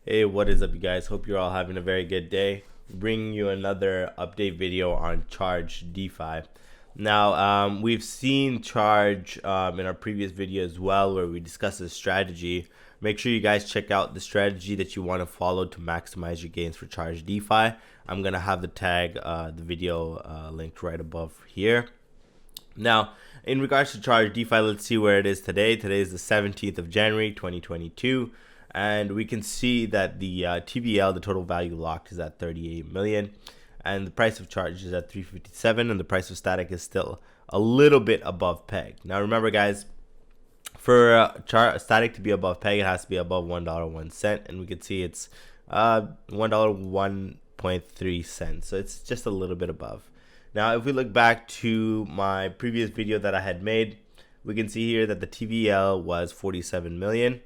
Hey, what is up, you guys? Hope you're all having a very good day. Bringing you another update video on Charge DeFi. Now, we've seen Charge in our previous video as well, where we discussed the strategy. Make sure you guys check out the strategy that you want to follow to maximize your gains for Charge DeFi. I'm gonna have the video linked right above here. Now, in regards to Charge DeFi, let's see where it is today. Today is the 17th of January, 2022. And we can see that the TVL, the total value locked, is at 38 million, and the price of Charge is at 357, and the price of Static is still a little bit above peg. Now remember, guys, for Static to be above peg, it has to be above $1.01, and we can see it's $1.1.3, so it's just a little bit above. Now, if we look back to my previous video that I had made, we can see here that the TVL was 47 million.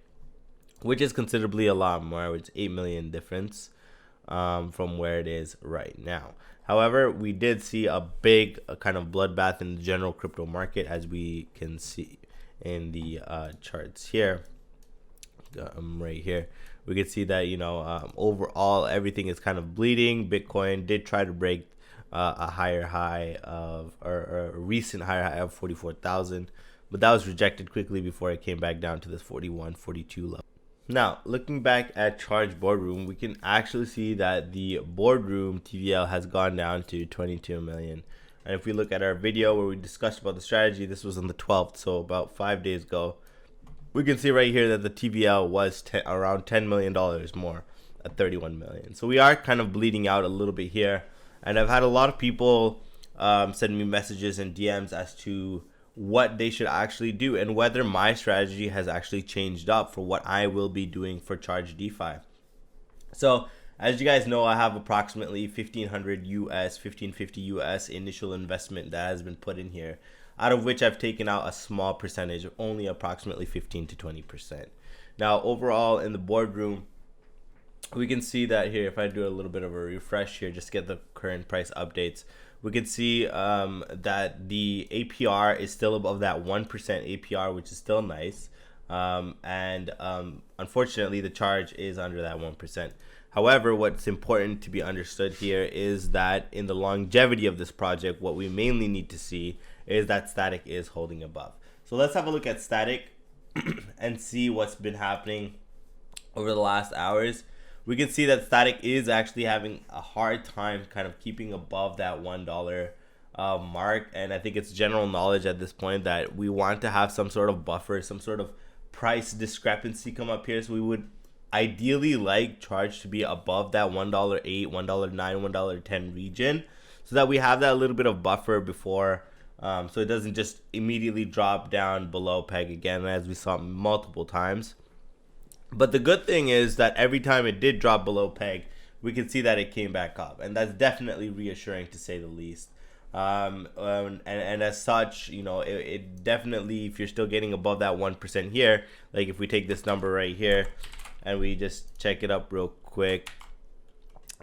Which is considerably a lot more, which is 8 million difference from where it is right now. However, we did see a big kind of bloodbath in the general crypto market, as we can see in the charts here. Right here, we can see that overall everything is kind of bleeding. Bitcoin did try to break a higher high of, or a recent higher high of 44,000, but that was rejected quickly before it came back down to this 41, 42 level. Now, looking back at Charge Boardroom, we can actually see that the Boardroom TVL has gone down to 22 million. And if we look at our video where we discussed about the strategy, this was on the 12th, so about 5 days ago, we can see right here that the TVL was around $10 million more at 31 million. So we are kind of bleeding out a little bit here. And I've had a lot of people send me messages and DMs as to what they should actually do and whether my strategy has actually changed up for what I will be doing for Charge DeFi. So as you guys know, I have approximately 1500 US, 1550 US initial investment that has been put in here, out of which I've taken out a small percentage of only approximately 15 to 20%. Now, overall in the Boardroom, we can see that here, if I do a little bit of a refresh here, just get the current price updates, we can see that the APR is still above that 1% APR, which is still nice. Unfortunately, the charge is under that 1%. However, what's important to be understood here is that in the longevity of this project, what we mainly need to see is that Static is holding above. So let's have a look at Static and see what's been happening over the last hours. We can see that Static is actually having a hard time kind of keeping above that $1 mark. And I think it's general knowledge at this point that we want to have some sort of buffer, some sort of price discrepancy come up here. So we would ideally like Charge to be above that $1.08, $1.09, $1.10 region, so that we have that little bit of buffer before, so it doesn't just immediately drop down below peg again, as we saw multiple times. But the good thing is that every time it did drop below peg, we can see that it came back up, and that's definitely reassuring, to say the least. And as such, it definitely, if you're still getting above that 1% here, like if we take this number right here and we just check it up real quick,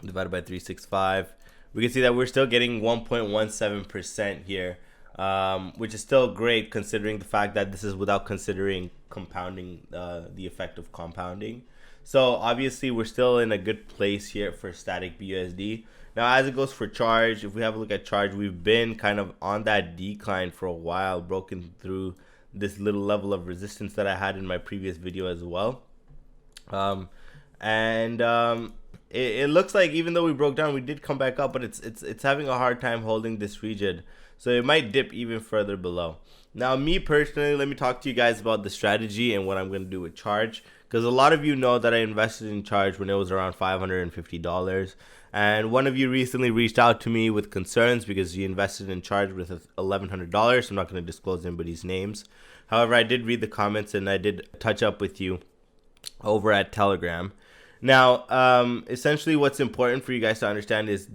divided by 365, we can see that we're still getting 1.17% here. Which is still great considering the fact that this is without considering compounding, the effect of compounding. So obviously we're still in a good place here for Static BUSD. Now, as it goes for Charge, if we have a look at Charge, we've been kind of on that decline for a while, broken through this little level of resistance that I had in my previous video as well. It looks like even though we broke down, we did come back up, but it's having a hard time holding this region. So it might dip even further below. Now, me personally, let me talk to you guys about the strategy and what I'm going to do with Charge. Because a lot of you know that I invested in Charge when it was around $550. And one of you recently reached out to me with concerns because you invested in Charge with $1,100. I'm not going to disclose anybody's names. However, I did read the comments and I did touch up with you over at Telegram. Now, essentially what's important for you guys to understand is,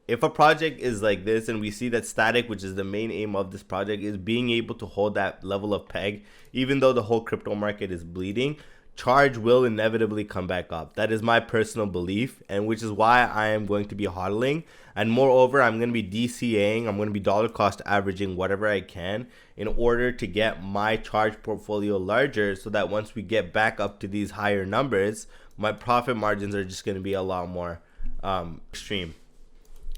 if a project is like this and we see that Static, which is the main aim of this project, is being able to hold that level of peg, even though the whole crypto market is bleeding, Charge will inevitably come back up. That is my personal belief, and which is why I am going to be hodling. And moreover, I'm going to be DCAing. I'm going to be dollar cost averaging whatever I can in order to get my Charge portfolio larger, so that once we get back up to these higher numbers, my profit margins are just going to be a lot more extreme.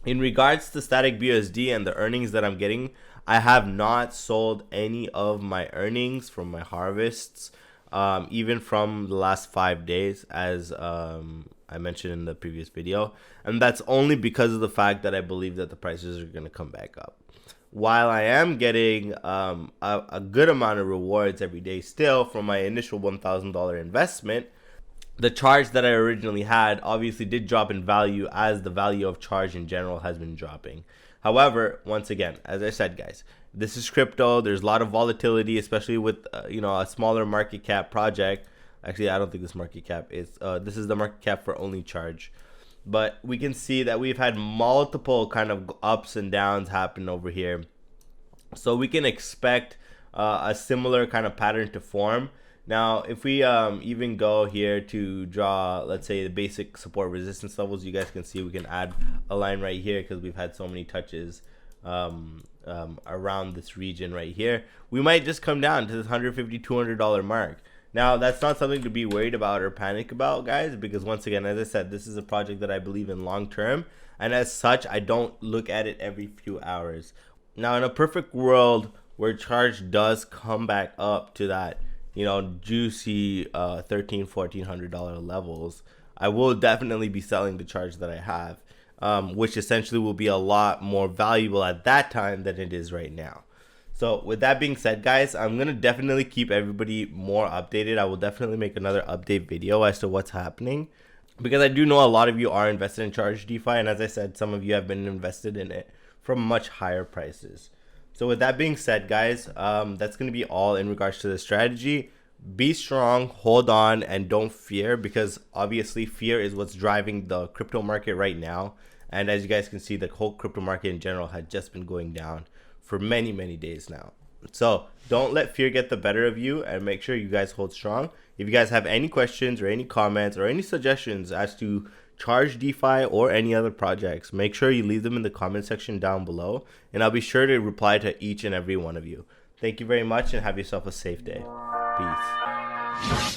In regards to static BUSD and the earnings that I'm getting, I have not sold any of my earnings from my harvests, even from the last 5 days, as I mentioned in the previous video. And that's only because of the fact that I believe that the prices are going to come back up. While I am getting a good amount of rewards every day still from my initial $1,000 investment, the Charge that I originally had obviously did drop in value, as the value of Charge in general has been dropping. However, once again, as I said, guys, this is crypto. There's a lot of volatility, especially with a smaller market cap project. Actually, I don't think this market cap is. This is the market cap for only Charge. But we can see that we've had multiple kind of ups and downs happen over here. So we can expect a similar kind of pattern to form. Now, if we even go here to draw, let's say, the basic support resistance levels, you guys can see we can add a line right here because we've had so many touches around this region right here. We might just come down to this $150, $200 mark. Now, that's not something to be worried about or panic about, guys, because once again, as I said, this is a project that I believe in long term, and as such, I don't look at it every few hours. Now, in a perfect world where Charge does come back up to that, juicy $1,300, $1,400 levels, I will definitely be selling the Charge that I have, which essentially will be a lot more valuable at that time than it is right now. So with that being said, guys, I'm going to definitely keep everybody more updated. I will definitely make another update video as to what's happening, because I do know a lot of you are invested in Charge DeFi, and as I said, some of you have been invested in it from much higher prices. So with that being said, guys, that's going to be all in regards to the strategy. Be strong, hold on, and don't fear, because obviously fear is what's driving the crypto market right now. And as you guys can see, the whole crypto market in general had just been going down for many, many days now. So don't let fear get the better of you, and make sure you guys hold strong. If you guys have any questions or any comments or any suggestions as to Charge DeFi or any other projects, make sure you leave them in the comment section down below, and I'll be sure to reply to each and every one of you. Thank you very much, and have yourself a safe day. Peace.